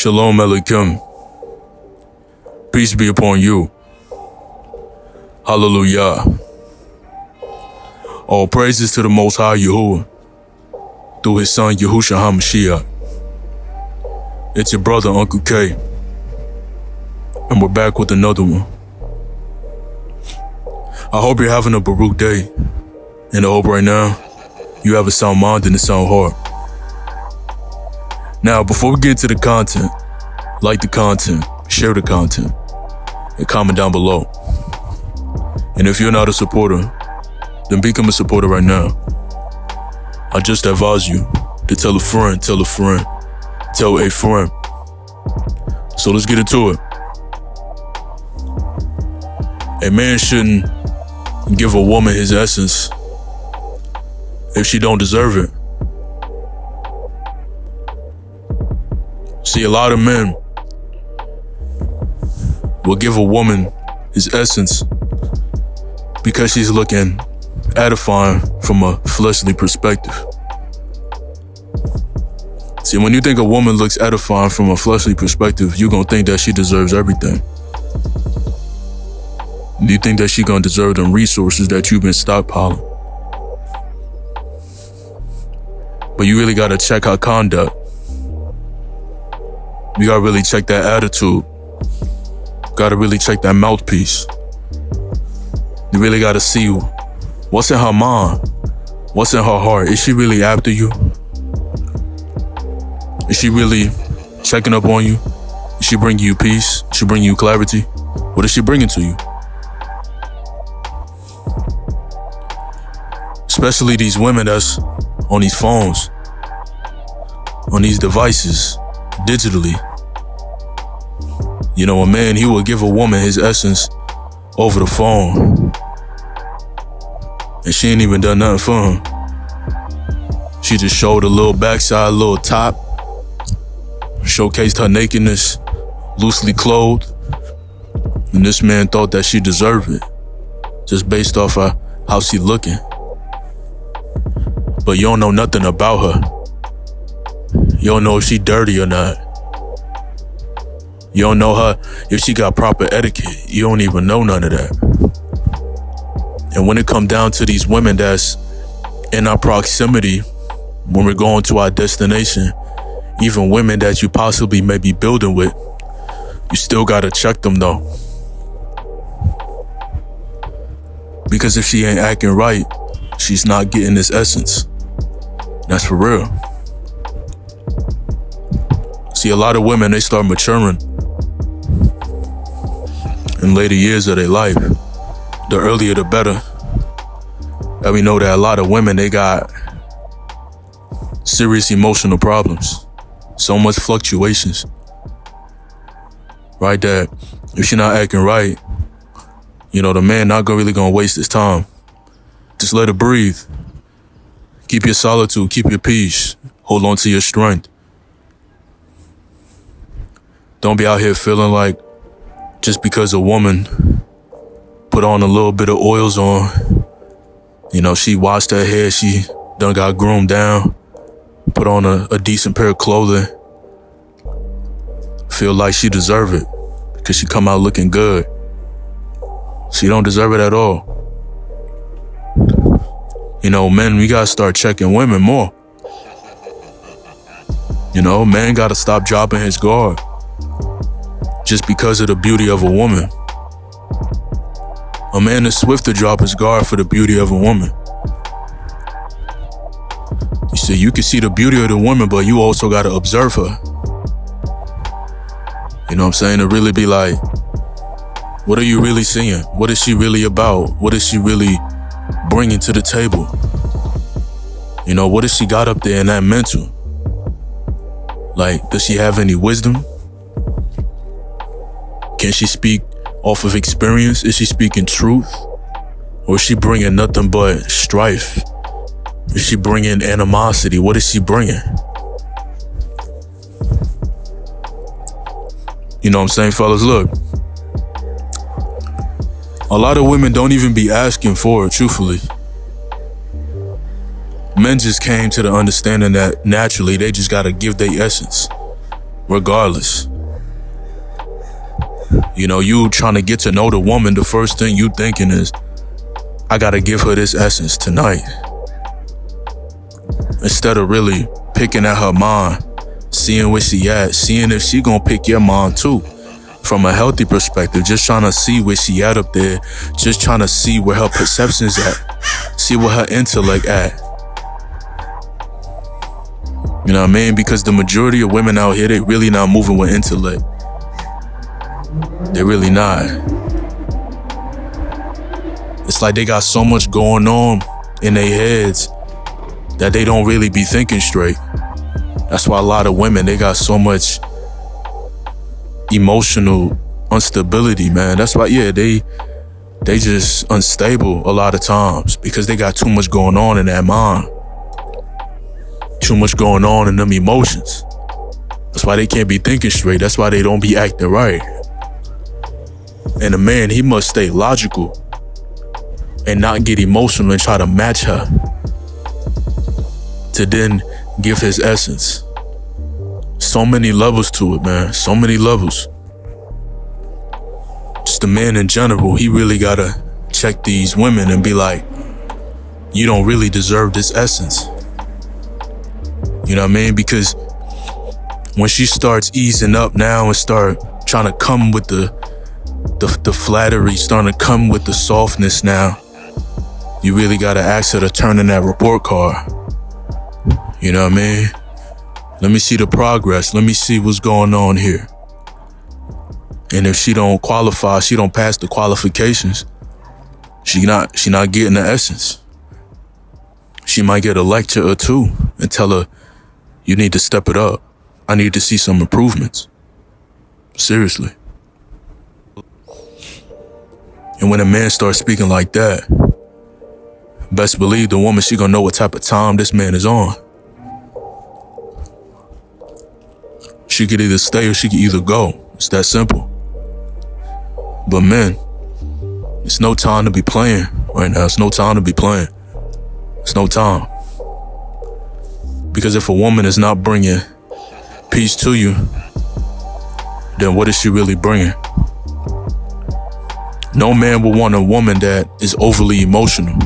Shalom Aleichem. Peace be upon you. Hallelujah. All praises to the Most High Yahuwah through his son Yahushua HaMashiach. It's your brother UncleK, and we're back with another one. I hope you're having a Baruch day, and I hope right now you have a sound mind and a sound heart. Now, before we get to the content, like the content, share the content, and comment down below. And if you're not a supporter, then become a supporter right now. I just advise you to tell a friend, tell a friend, tell a friend. So let's get into it. A man shouldn't give a woman his essence if she don't deserve it. See, a lot of men will give a woman his essence because she's looking edifying from a fleshly perspective. See, when you think a woman looks edifying from a fleshly perspective, you're gonna think that she deserves everything. You think that she gonna deserve them resources that you've been stockpiling. But you really gotta check her conduct. You gotta really check that attitude. Gotta really check that mouthpiece. You really gotta see what's in her mind, what's in her heart. Is she really after you? Is she really checking up on you? Is she bringing you peace? Is she bringing you clarity? What is she bringing to you? Especially these women that's on these phones, on these devices, digitally. You know, a man, he will give a woman his essence over the phone. And she ain't even done nothing for him. She just showed a little backside, a little top, showcased her nakedness, loosely clothed. And this man thought that she deserved it, just based off of how she looking. But you don't know nothing about her. You don't know if she dirty or not. You don't know her if she got proper etiquette. You don't even know none of that. And when it come down to these women that's in our proximity, when we're going to our destination, even women that you possibly may be building with, you still gotta check them though. Because if she ain't acting right, she's not getting this essence. That's for real. See, a lot of women, they start maturing in later years of their life. The earlier the better. And we know that a lot of women, they got serious emotional problems. So much fluctuations. Right, that if she's not acting right, you know, the man not really gonna waste his time. Just let her breathe. Keep your solitude, keep your peace. Hold on to your strength. Don't be out here feeling like just because a woman put on a little bit of oils on, you know, she washed her hair, she done got groomed down, put on a decent pair of clothing, feel like she deserve it because she come out looking good. She don't deserve it at all. You know, men, we gotta start checking women more. You know, man gotta stop dropping his guard just because of the beauty of a woman. A man is swift to drop his guard for the beauty of a woman. You see, you can see the beauty of the woman, but you also gotta observe her. You know what I'm saying? To really be like, what are you really seeing? What is she really about? What is she really bringing to the table? You know, what has she got up there in that mental? Like, does she have any wisdom? Can she speak off of experience? Is she speaking truth? Or is she bringing nothing but strife? Is she bringing animosity? What is she bringing? You know what I'm saying, fellas? Look, a lot of women don't even be asking for it, truthfully. Men just came to the understanding that naturally they just gotta give their essence. regardless. You know, you trying to get to know the woman, the first thing you thinking is, I gotta give her this essence tonight. Instead of really picking at her mind, seeing where she at, seeing if she gonna pick your mind too. From a healthy perspective, just trying to see where she at up there, just trying to see where her perception's at, see where her intellect at. You know what I mean? Because the majority of women out here, they really not moving with intellect. They're really not. It's like they got so much going on in their heads that they don't really be thinking straight. That's why a lot of women, they got so much emotional instability, man. That's why, yeah, they just unstable a lot of times because they got too much going on in that mind. Too much going on in them emotions. That's why they can't be thinking straight. That's why they don't be acting right. And a man, he must stay logical and not get emotional and try to match her to then give his essence. So many levels to it, man. So many levels. Just the man in general, he really gotta check these women and be like, you don't really deserve this essence. You know what I mean? Because when she starts easing up now and start trying to come with the flattery, starting to come with the softness now, you really gotta ask her to turn in that report card. You know what I mean? Let me see the progress. Let me see what's going on here. And if she don't qualify, she don't pass the qualifications, she not getting the essence. She might get a lecture or two and tell her, you need to step it up. I need to see some improvements. Seriously. And when a man starts speaking like that, best believe the woman, she gonna know what type of time this man is on. She could either stay or she could either go. It's that simple. But men, it's no time to be playing right now. It's no time to be playing. It's no time. Because if a woman is not bringing peace to you, then what is she really bringing? No man will want a woman that is overly emotional,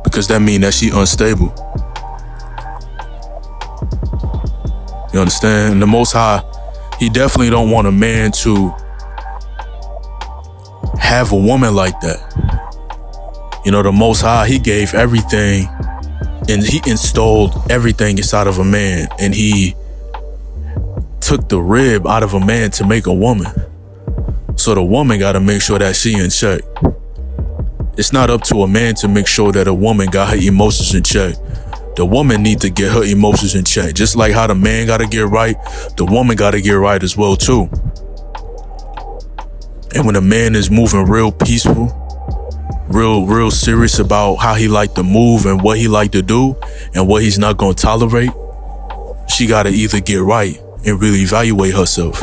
because that means that she unstable. You understand? And the Most High, he definitely don't want a man to have a woman like that. You know, the Most High, he gave everything and he installed everything inside of a man, and he took the rib out of a man to make a woman. So the woman got to make sure that she in check. It's not up to a man to make sure that a woman got her emotions in check. The woman need to get her emotions in check. Just like how the man got to get right, the woman got to get right as well too. And when a man is moving real peaceful, real serious about how he like to move and what he like to do and what he's not going to tolerate, she got to either get right and really evaluate herself.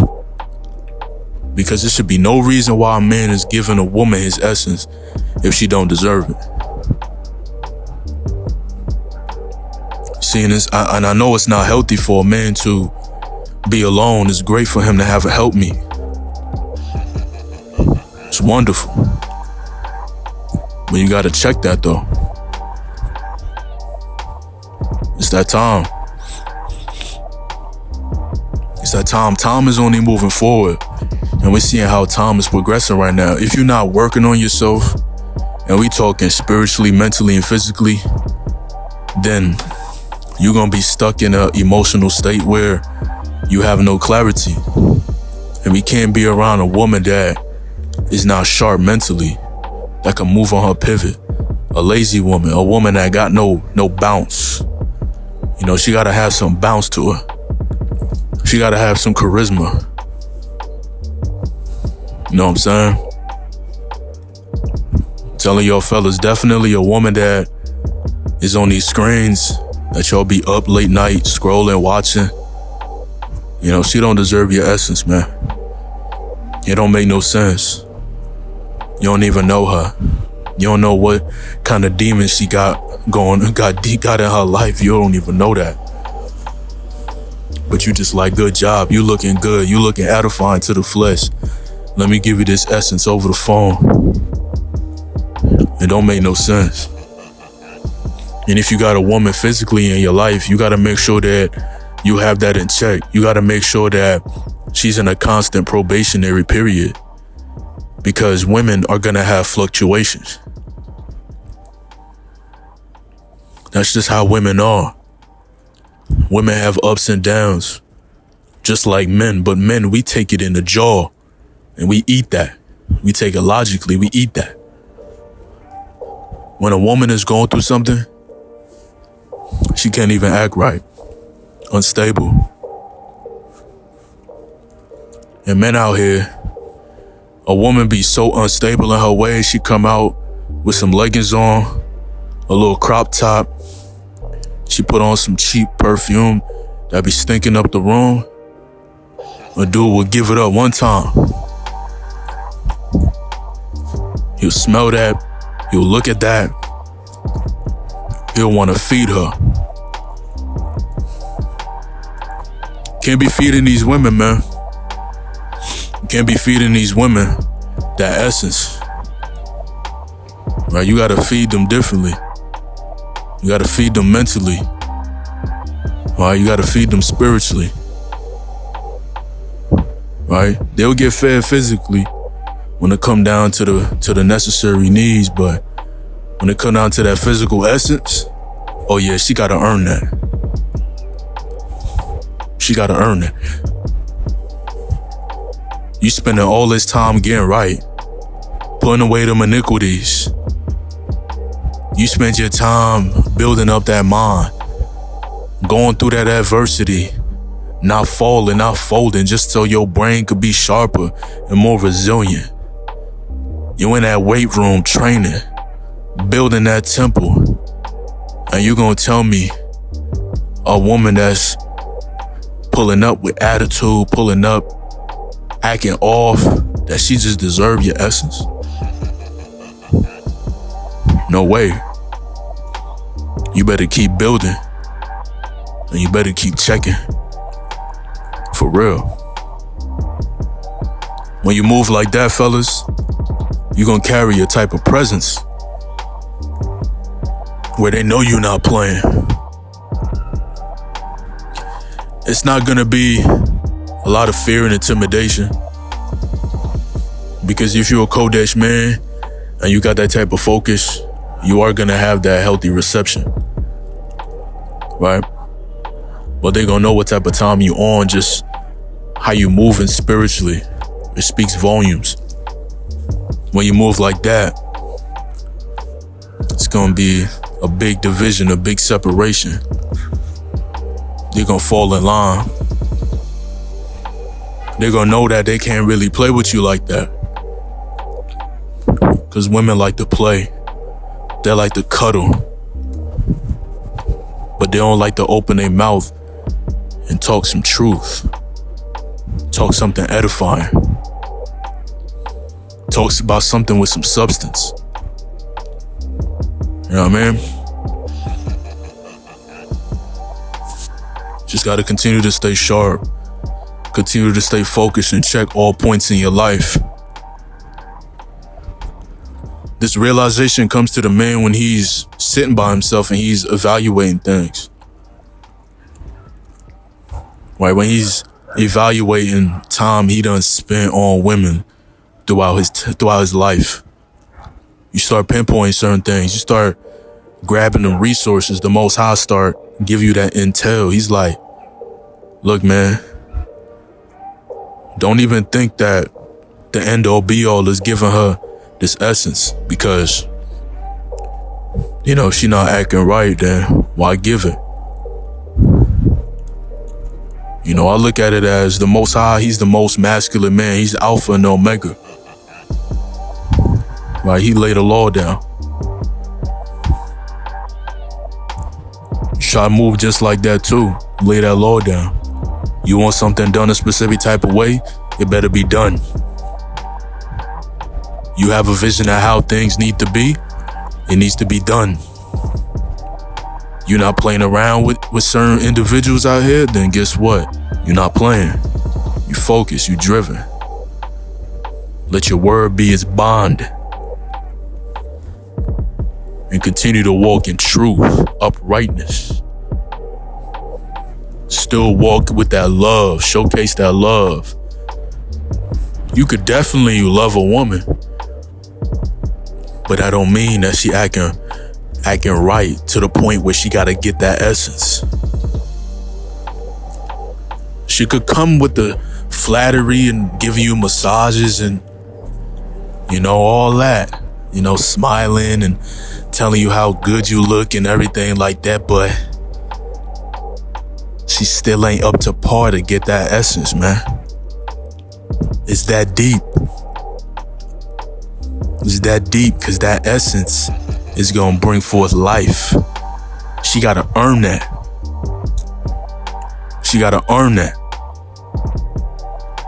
Because there should be no reason why a man is giving a woman his essence if she don't deserve it. Seeing this, and I know it's not healthy for a man to be alone. It's great for him to have a helpmeet. It's wonderful. But you gotta check that though. It's that time. It's that time. Time is only moving forward. And we're seeing how time is progressing right now. If you're not working on yourself, and we talking spiritually, mentally, and physically, then you're gonna be stuck in an emotional state where you have no clarity. And we can't be around a woman that is not sharp mentally, that can move on her pivot. A lazy woman, a woman that got no bounce. You know, she gotta have some bounce to her. She gotta have some charisma. You know what I'm saying? Telling y'all fellas, definitely a woman that is on these screens, that y'all be up late night scrolling, watching. You know, she don't deserve your essence, man. It don't make no sense. You don't even know her. You don't know what kind of demons she got in her life. You don't even know that. but you just like, good job, you looking good, you looking edifying to the flesh. Let me give you this essence over the phone. It don't make no sense. And if you got a woman physically in your life, you got to make sure that you have that in check. You got to make sure that she's in a constant probationary period, because women are going to have fluctuations. That's just how women are. Women have ups and downs, just like men. But men, we take it in the jaw and we eat that. We take it logically, we eat that. When a woman is going through something, she can't even act right. Unstable. And men out here, a woman be so unstable in her ways, she come out with some leggings on, a little crop top. She put on some cheap perfume that be stinking up the room. A dude will give it up one time. He'll smell that. He'll look at that. He'll want to feed her. Can't be feeding these women, man. You can't be feeding these women that essence. Right? You gotta feed them differently. You gotta feed them mentally. Right? You gotta feed them spiritually. Right? They'll get fed physically when it come down to the necessary needs, but when it come down to that physical essence, oh yeah, she gotta earn that. She gotta earn it. You spending all this time getting right, putting away them iniquities. You spend your time building up that mind, going through that adversity, not falling, not folding, just so your brain could be sharper and more resilient. You in that weight room training, building that temple, and you gonna tell me a woman that's pulling up with attitude, pulling up, acting off, that she just deserve your essence? No way. You better keep building, and you better keep checking. For real. When you move like that, fellas, you gonna carry a type of presence where they know you're not playing. It's not gonna be a lot of fear and intimidation, because if you're a Kodesh man and you got that type of focus, you are gonna have that healthy reception, right? But they gonna know what type of time you on, just how you moving spiritually. It speaks volumes. When you move like that, it's gonna be a big division, a big separation. They're gonna fall in line. They're gonna know that they can't really play with you like that. Because women like to play. They like to cuddle. But they don't like to open their mouth and talk some truth. Talk something edifying. Talks about something with some substance. You know what I mean? Just gotta continue to stay sharp. Continue to stay focused and check all points in your life. This realization comes to the man when he's sitting by himself and he's evaluating things. Right? When he's evaluating time he done spent on women throughout his life. You start pinpointing certain things. You start grabbing the resources. The Most High start give you that intel. He's like, look, man, don't even think that the end all be all is giving her this essence, because, you know, she not acting right, then why give it? You know, I look at it as the Most High, he's the most masculine man. He's Alpha and Omega. Right? He laid the law down. Try to move just like that too. Lay that law down. You want something done a specific type of way, it better be done. You have a vision of how things need to be, it needs to be done. You're not playing around with certain individuals out here, then guess what? You're not playing. You focus, you driven. Let your word be its bond. And continue to walk in truth, uprightness. Still walk with that love, showcase that love. You could definitely love a woman, but that don't mean that she acting right to the point where she gotta get that essence. She could come with the flattery and giving you massages and, all that. Smiling and telling you how good you look and everything like that, but she still ain't up to par to get that essence, man. It's that deep. It's that deep because that essence is gonna bring forth life. She gotta earn that. She gotta earn that.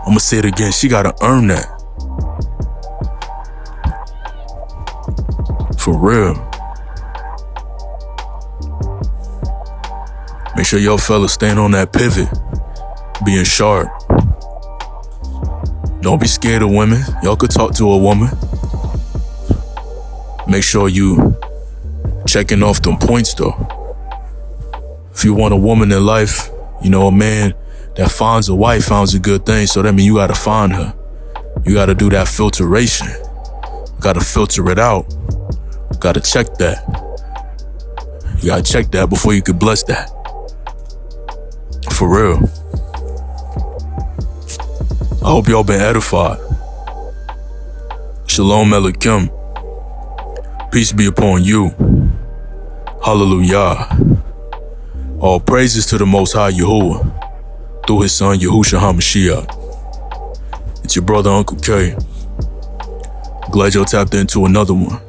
I'm gonna say it again. She gotta earn that. For real. Make sure y'all fellas staying on that pivot. Being sharp. Don't be scared of women. Y'all could talk to a woman. Make sure you checking off them points though. If you want a woman in life, a man that finds a wife finds a good thing, so that means you gotta find her. You gotta do that filtration. You gotta filter it out. You gotta check that. You gotta check that before you could bless that. For real. I hope y'all been edified. Shalom Elohim. Peace be upon you. Hallelujah. All praises to the Most High Yahuwah through his son Yahushua HaMashiach. It's your brother UncleK. Glad y'all tapped into another one.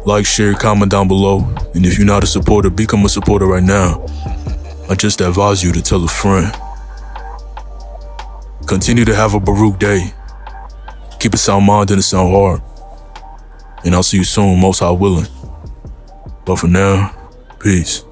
Like, share, comment down below. And if you're not a supporter, become a supporter right now. I just advise you to tell a friend. Continue to have a Baruch day. Keep a sound mind and a sound heart. And I'll see you soon, Most High willing. But for now, peace.